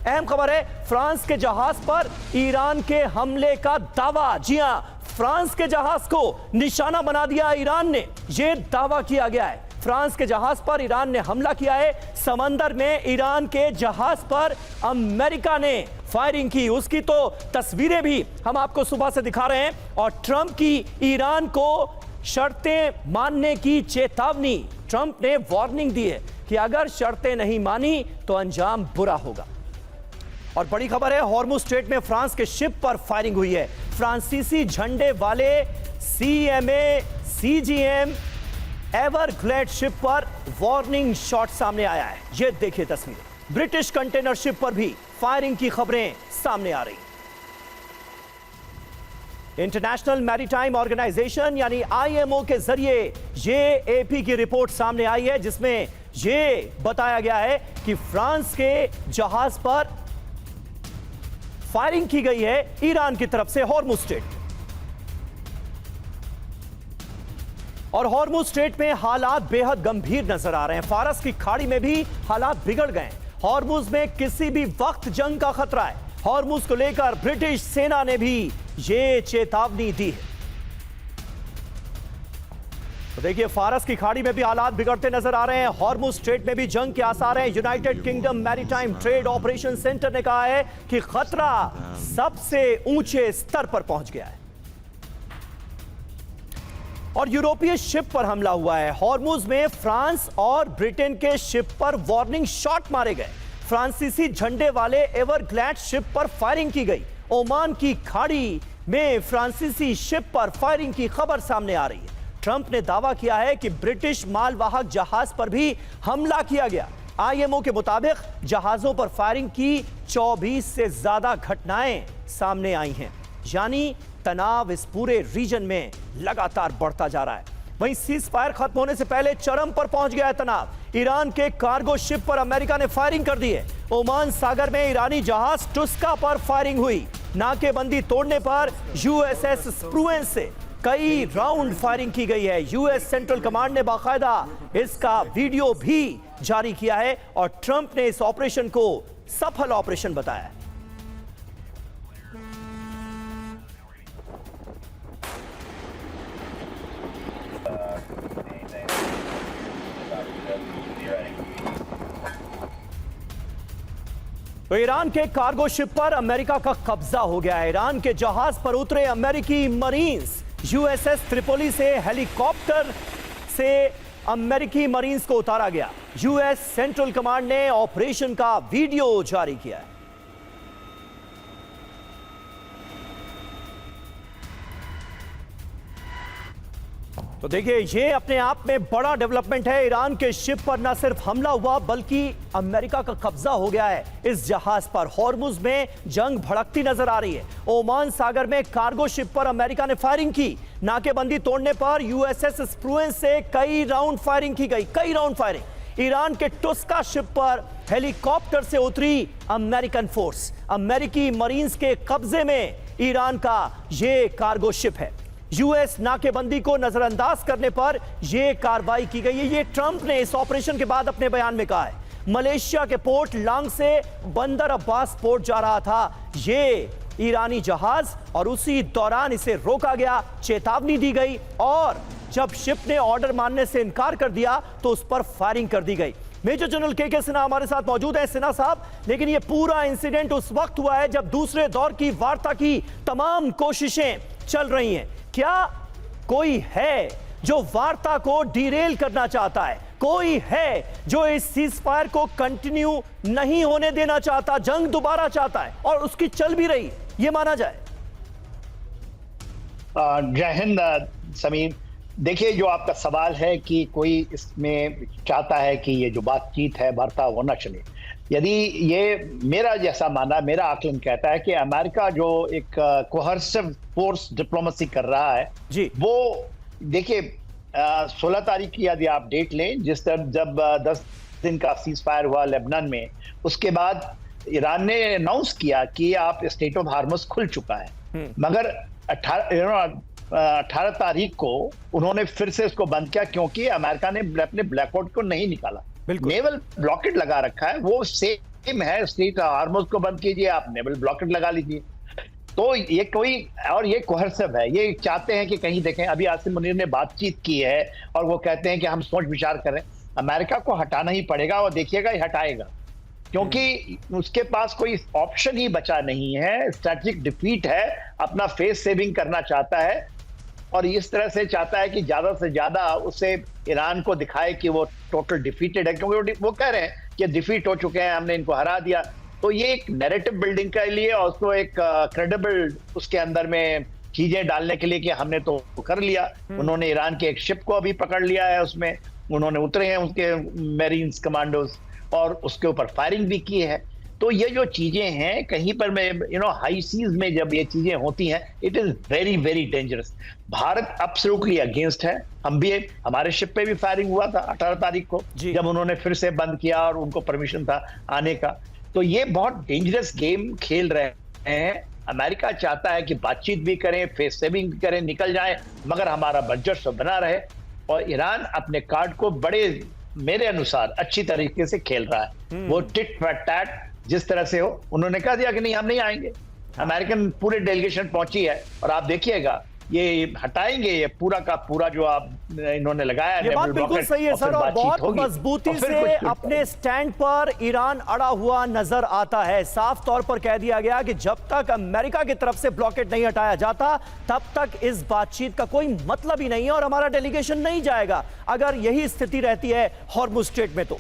अहम खबर है, फ्रांस के जहाज पर ईरान के हमले का दावा। जी हां, फ्रांस के जहाज को निशाना बना दिया ईरान ने, यह दावा किया गया है। फ्रांस के जहाज पर ईरान ने हमला किया है। समंदर में ईरान के जहाज पर अमेरिका ने फायरिंग की, उसकी तो तस्वीरें भी हम आपको सुबह से दिखा रहे हैं। और ट्रंप की ईरान को शर्तें मानने की चेतावनी। ट्रंप ने वार्निंग दी है कि अगर शर्तें नहीं मानी तो अंजाम बुरा होगा। और बड़ी खबर है, हॉर्मुज स्ट्रेट में फ्रांस के शिप पर फायरिंग हुई है। फ्रांसीसी झंडे वाले CMA CGM एवरग्लेड शिप पर वार्निंग शॉट सामने आया है। यह देखिए तस्वीरें। ब्रिटिश कंटेनर शिप पर भी फायरिंग की खबरें सामने आ रही। इंटरनेशनल मैरीटाइम ऑर्गेनाइजेशन यानी IMO के जरिए ये AP की रिपोर्ट सामने आई है, जिसमें यह बताया गया है कि फ्रांस के जहाज पर फायरिंग की गई है ईरान की तरफ से हॉर्मुज स्ट्रेट। और हॉर्मुज स्ट्रेट में हालात बेहद गंभीर नजर आ रहे हैं। फारस की खाड़ी में भी हालात बिगड़ गए। हॉर्मुज में किसी भी वक्त जंग का खतरा है। हॉर्मुज को लेकर ब्रिटिश सेना ने भी ये चेतावनी दी है। तो देखिए, फारस की खाड़ी में भी हालात बिगड़ते नजर आ रहे हैं। हॉर्मुज स्ट्रेट में भी जंग के आसार हैं। United kingdom maritime trade operation centre ने कहा है कि खतरा सबसे ऊंचे स्तर पर पहुंच गया है। और यूरोपीय शिप पर हमला हुआ है। हॉर्मुज में फ्रांस और ब्रिटेन के शिप पर वार्निंग शॉट मारे गए। फ्रांसीसी झंडे वाले एवरग्लेड शिप पर फायरिंग की गई। ओमान की खाड़ी में फ्रांसीसी शिप पर फायरिंग की खबर सामने आ रही है। ट्रंप ने दावा किया है कि ब्रिटिश मालवाहक जहाज पर भी हमला किया गया। IMO के मुताबिक जहाजों पर फायरिंग की 24 से ज्यादा घटनाएं सामने आई हैं, यानी तनाव इस पूरे रीजन में लगातार बढ़ता जा रहा है। वहीं सीज फायर खत्म होने से पहले चरम पर पहुंच गया है तनाव। ईरान के कार्गो शिप पर अमेरिका ने फायरिंग कर दी है। ओमान सागर में ईरानी जहाज टुस्का पर फायरिंग हुई। नाकेबंदी तोड़ने पर USS स्प्रूएंस से कई राउंड फायरिंग की गई है। US सेंट्रल कमांड ने बाकायदा इसका वीडियो भी जारी किया है और ट्रंप ने इस ऑपरेशन को सफल ऑपरेशन बताया है। तो ईरान के कार्गो शिप पर अमेरिका का कब्जा हो गया है। ईरान के जहाज पर उतरे अमेरिकी मरीन्स। USS त्रिपोली से हेलीकॉप्टर से अमेरिकी मरीन्स को उतारा गया। US सेंट्रल कमांड ने ऑपरेशन का वीडियो जारी किया है। तो देखिए, ये अपने आप में बड़ा डेवलपमेंट है। ईरान के शिप पर न सिर्फ हमला हुआ बल्कि अमेरिका का कब्जा हो गया है इस जहाज पर। हॉर्मुज में जंग भड़कती नजर आ रही है। ओमान सागर में कार्गो शिप पर अमेरिका ने फायरिंग की। नाकेबंदी तोड़ने पर USS स्प्रूएंस से कई राउंड फायरिंग की गई, कई राउंड फायरिंग। ईरान के टुस्का शिप पर हेलीकॉप्टर से उतरी अमेरिकन फोर्स। अमेरिकी मरीन्स के कब्जे में ईरान का यह कार्गो शिप है। US नाकेबंदी को नजरअंदाज करने पर यह कार्रवाई की गई है। ये ट्रंप ने इस ऑपरेशन के बाद अपने बयान में कहा है। मलेशिया के पोर्ट लांग से बंदर अब्बास पोर्ट जा रहा था ये ईरानी जहाज और उसी दौरान इसे रोका गया, चेतावनी दी गई और जब शिप ने ऑर्डर मानने से इनकार कर दिया तो उस पर फायरिंग कर दी गई। मेजर जनरल के सिन्हा हमारे साथ मौजूद हैं। सिन्हा साहब, लेकिन यह पूरा इंसिडेंट उस वक्त हुआ है जब दूसरे दौर की वार्ता की तमाम कोशिशें चल रही हैं। क्या कोई है जो वार्ता को डिरेल करना चाहता है? कोई है जो इस सीज फायर को कंटिन्यू नहीं होने देना चाहता, जंग दोबारा चाहता है और उसकी चल भी रही, ये माना जाए? जय हिंद समीर। देखिए, जो आपका सवाल है कि कोई इसमें चाहता है कि ये जो बातचीत है, वार्ता होना चले, यदि ये मेरा जैसा माना, मेरा आकलन कहता है कि अमेरिका जो एक कोहर्सिव फोर्स डिप्लोमेसी कर रहा है जी, वो देखिए 16 तारीख की यदि आप डेट लें, जिस तरह जब 10 दिन का सीज फायर हुआ लेबनान में, उसके बाद ईरान ने अनाउंस किया कि आप स्टेट ऑफ हार्मस खुल चुका है, मगर 18 तारीख को उन्होंने फिर से उसको बंद किया क्योंकि अमेरिका ने अपने ब्लैकआउट को नहीं निकाला। नेवल ब्लॉकेट लगा रखा है, वो सेफ टाइम है, स्ट्रीट हार्मोज को बंद कीजिए, आप नेवल ब्लॉकेट लगा लीजिए। तो ये कोई, और ये कोहर्सिव है, ये चाहते हैं कि कहीं देखें, अभी आसिम मुनीर ने बातचीत की है और वो कहते हैं कि हम सोच विचार करें। अमेरिका को हटाना ही पड़ेगा और देखिएगा ये हटाएगा, क्योंकि उसके पास कोई ऑप्शन ही बचा नहीं है। स्ट्रेटेजिक डिफीट है, अपना फेस सेविंग करना चाहता है और इस तरह से चाहता है कि ज्यादा से ज्यादा उसे ईरान को दिखाए कि वो टोटल डिफीटेड है, क्योंकि वो कह रहे हैं कि डिफीट हो चुके हैं, हमने इनको हरा दिया। तो ये एक नैरेटिव बिल्डिंग के लिए और उसको एक क्रेडिबल उसके अंदर में चीजें डालने के लिए कि हमने तो कर लिया। उन्होंने ईरान के एक शिप को अभी पकड़ लिया है, उसमें उन्होंने उतरे हैं उसके मेरीन्स कमांडोज और उसके ऊपर फायरिंग भी की है। तो ये जो चीजें हैं, कहीं पर मैं हाई सीज में जब ये चीजें होती हैं, it is very very dangerous. Bharat absolutely against है। हम भी, हमारे शिप पे भी फायरिंग हुआ था 18 तारीख को, जब उन्होंने फिर से बंद किया और उनको परमिशन था आने का। तो ये बहुत डेंजरस गेम खेल रहे हैं। अमेरिका चाहता है कि बातचीत भी करें, फेस सेविंग भी करें, निकल जाए, मगर हमारा बजट बना रहे। और ईरान अपने कार्ड को बड़े, मेरे अनुसार, अच्छी तरीके से खेल रहा है। वो टिट फॉर टैट जिस तरह से हो, उन्होंने कह दिया कि नहीं, हम नहीं आएंगे। अमेरिकन पूरे डेलीगेशन पहुंची है और आप देखिएगा ये हटाएंगे ये पूरा का पूरा जो आप इन्होंने लगाया है। ये बात बिल्कुल सही है सर, और बहुत मजबूती से अपने स्टैंड पर ईरान अड़ा हुआ नजर आता है। साफ तौर पर कह दिया गया कि जब तक अमेरिका की तरफ से ब्लॉकेट नहीं हटाया जाता तब तक इस बातचीत का कोई मतलब ही नहीं है और हमारा डेलीगेशन नहीं जाएगा, अगर यही स्थिति रहती है हॉर्मुज स्ट्रेट में तो।